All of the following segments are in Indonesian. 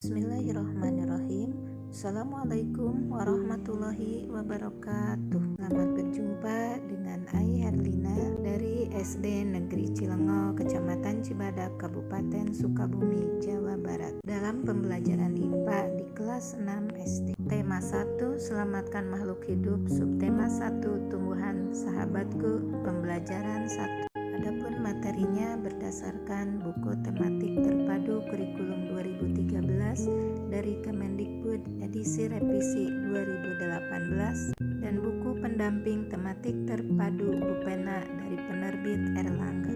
Bismillahirrahmanirrahim. Assalamualaikum warahmatullahi wabarakatuh. Selamat berjumpa dengan Ai Herlina dari SD Negeri Cilengo, Kecamatan Cibadak, Kabupaten Sukabumi, Jawa Barat. Dalam pembelajaran IPA di kelas 6 SD. Tema 1, selamatkan makhluk hidup. Subtema 1, tumbuhan sahabatku. Pembelajaran 1. Adapun materinya berdasarkan buku tematik terpadu kurikulum 2013 dari Kemendikbud edisi revisi 2018 dan buku pendamping tematik terpadu Bupena dari penerbit Erlangga.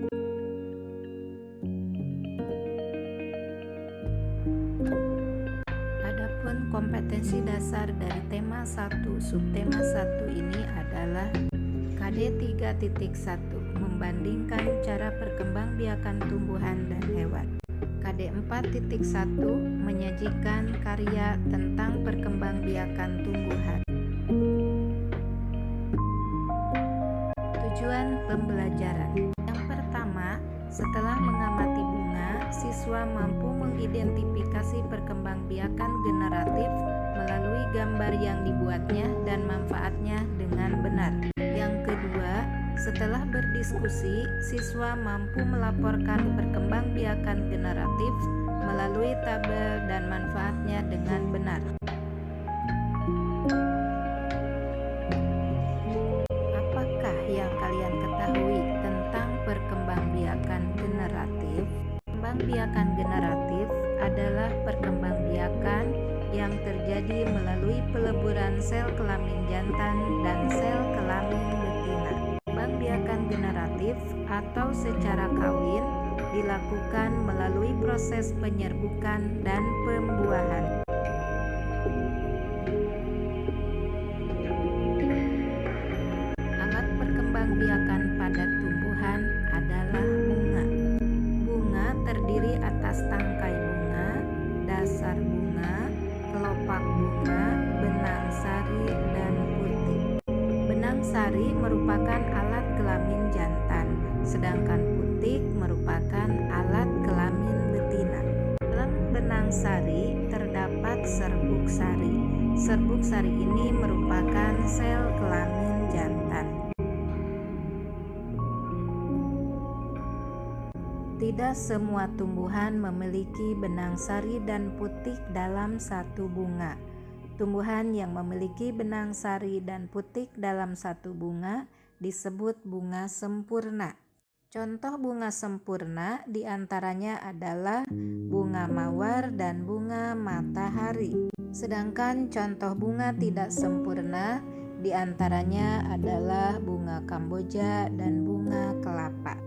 Adapun kompetensi dasar dari tema 1 subtema 1 ini adalah KD 3.1 membandingkan cara perkembangbiakan tumbuhan dan hewan. KD 4.1 menyajikan karya tentang perkembangbiakan tumbuhan. Tujuan pembelajaran. Yang pertama, setelah mengamati bunga, siswa mampu mengidentifikasi perkembangbiakan generatif melalui gambar yang dibuatnya dan manfaatnya dengan benar. Yang kedua, setelah berdiskusi, siswa mampu melaporkan perkembangbiakan generatif melalui tabel dan manfaatnya dengan benar. Apakah yang kalian ketahui tentang perkembangbiakan generatif? Perkembangbiakan generatif adalah perkembangbiakan yang terjadi melalui peleburan sel kelamin jantan dan sel kelamin betina. Perkembangbiakan generatif atau secara kawin dilakukan melalui proses penyerbukan dan pembuahan. Alat perkembangbiakan pada tumbuhan adalah bunga. Bunga terdiri atas tangkai bunga, dasar bunga, kelopak bunga, benang sari, dan putih. Benang sari merupakan alat kelamin jantan, sedangkan putih merupakan alat kelamin betina. Dalam benang sari terdapat serbuk sari. Serbuk sari ini merupakan sel kelamin jantan. Tidak semua tumbuhan memiliki benang sari dan putih dalam satu bunga. Tumbuhan yang memiliki benang sari dan putih dalam satu bunga disebut bunga sempurna. Contoh bunga sempurna diantaranya adalah bunga mawar dan bunga matahari. Sedangkan contoh bunga tidak sempurna diantaranya adalah bunga kamboja dan bunga kelapa.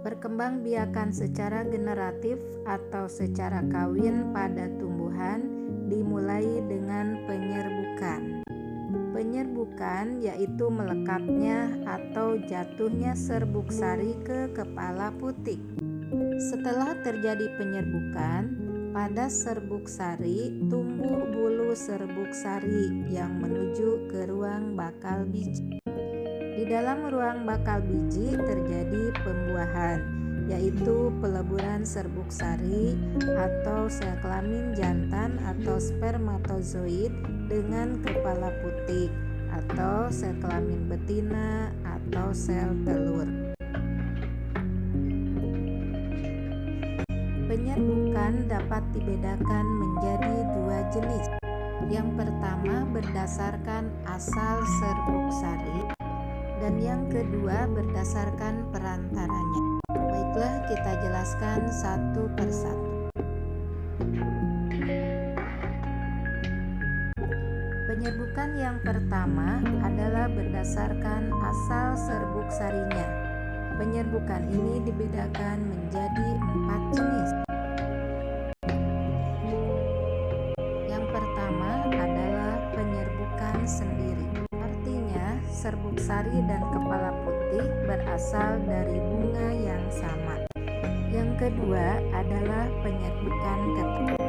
Perkembangbiakan secara generatif atau secara kawin pada tumbuhan dimulai dengan penyerbukan. Penyerbukan yaitu melekatnya atau jatuhnya serbuk sari ke kepala putik. Setelah terjadi penyerbukan, pada serbuk sari tumbuh bulu serbuk sari yang menuju ke ruang bakal biji. Di dalam ruang bakal biji terjadi pembuahan, yaitu peleburan serbuk sari atau sel kelamin jantan atau spermatozoid dengan kepala putik atau sel kelamin betina atau sel telur. Penyerbukan dapat dibedakan menjadi dua jenis. Yang pertama berdasarkan asal serbuk sari dan yang kedua berdasarkan perantaranya. Baiklah, kita jelaskan satu persatu. Penyerbukan yang pertama adalah berdasarkan asal serbuk sarinya. Penyerbukan ini dibedakan menjadi 4 jenis. Yang pertama adalah penyerbukan sendiri. Artinya, serbuk sari dan kepala putih berasal dari bunga yang sama. Yang kedua adalah penyerbukan ketupat.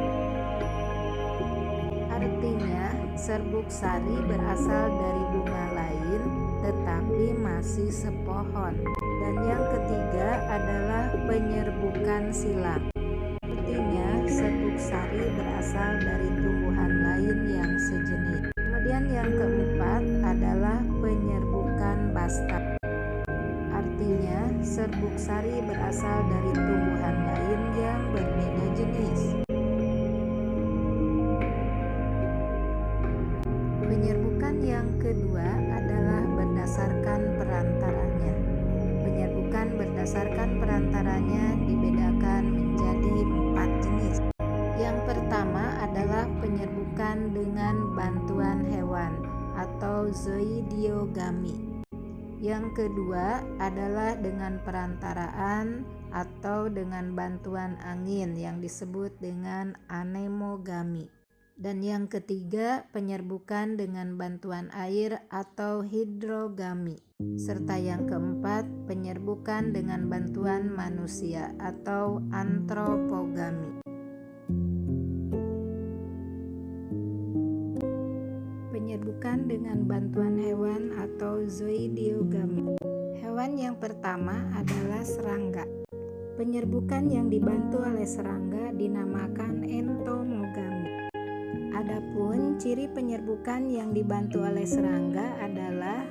Artinya, serbuk sari berasal dari bunga lain tetapi masih sepohon. Dan yang ketiga adalah penyerbukan silang. Artinya serbuk sari berasal dari tumbuhan lain yang sejenis. Kemudian yang keempat adalah penyerbukan basta. Artinya serbuk sari berasal dari tumbuhan lain yang berbeda jenis. Penyerbukan yang kedua adalah berdasarkan perantaranya. Penyerbukan berdasarkan perantaranya dibedakan menjadi 4 jenis. Yang pertama adalah penyerbukan dengan bantuan hewan atau zoidiogami. Yang kedua adalah dengan perantaraan atau dengan bantuan angin yang disebut dengan anemogami. Dan yang ketiga, penyerbukan dengan bantuan air atau hidrogami. Serta yang keempat, penyerbukan dengan bantuan manusia atau antropogami. Penyerbukan dengan bantuan hewan atau zoidiogami. Hewan yang pertama adalah serangga. Penyerbukan yang dibantu oleh serangga dinamakan entomogami. Adapun ciri penyerbukan yang dibantu oleh serangga adalah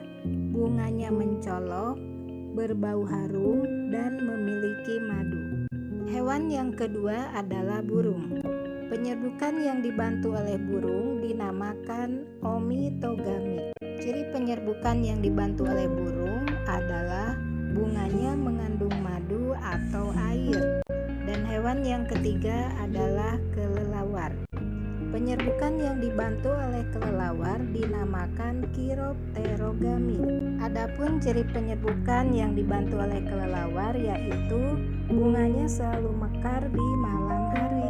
bunganya mencolok, berbau harum, dan memiliki madu. Hewan yang kedua adalah burung. Penyerbukan yang dibantu oleh burung dinamakan omitogami. Ciri penyerbukan yang dibantu oleh burung adalah bunganya mengandung madu atau air. Dan hewan yang ketiga adalah kelelawar. Penyerbukan yang dibantu oleh kelelawar dinamakan kiropterogami. Adapun ciri penyerbukan yang dibantu oleh kelelawar yaitu bunganya selalu mekar di malam hari.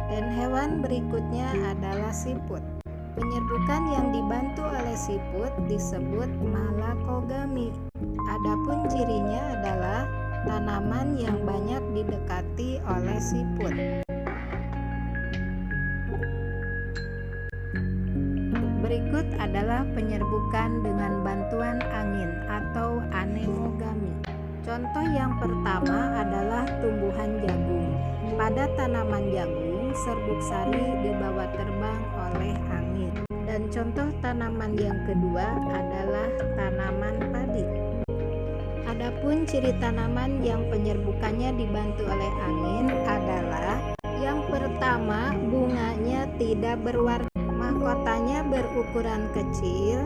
Dan hewan berikutnya adalah siput. Penyerbukan yang dibantu oleh siput disebut malakogami. Adapun cirinya adalah tanaman yang banyak didekati oleh siput. Berikut adalah penyerbukan dengan bantuan angin atau anemogami. Contoh yang pertama adalah tumbuhan jagung. Pada tanaman jagung, serbuk sari dibawa terbang oleh angin. Dan contoh tanaman yang kedua adalah tanaman padi. Adapun ciri tanaman yang penyerbukannya dibantu oleh angin adalah yang pertama, bunganya tidak berwarna. Mahkotanya berukuran kecil,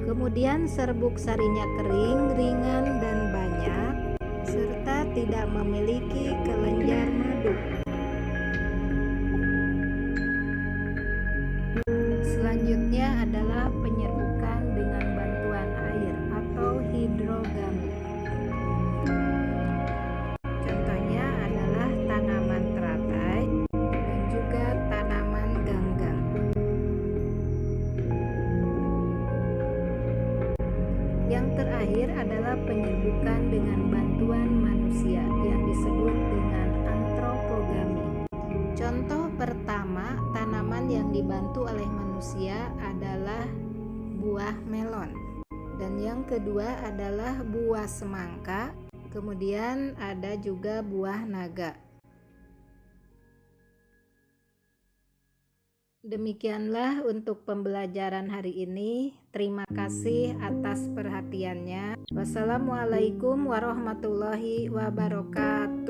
kemudian serbuk sarinya kering, ringan, dan banyak, serta tidak memiliki kelenjar madu. Selanjutnya adalah penyerbukan dengan bantuan air atau hidrogami. Contohnya adalah tanaman teratai dan juga tanaman ganggang. Yang terakhir adalah penyerbukan dengan bantuan manusia yang disebut dengan antropogami. Contoh pertama, tanaman yang dibantu oleh manusia adalah buah melon. Dan yang kedua adalah buah semangka, kemudian ada juga buah naga. Demikianlah untuk pembelajaran hari ini. Terima kasih atas perhatiannya. Wassalamualaikum warahmatullahi wabarakatuh.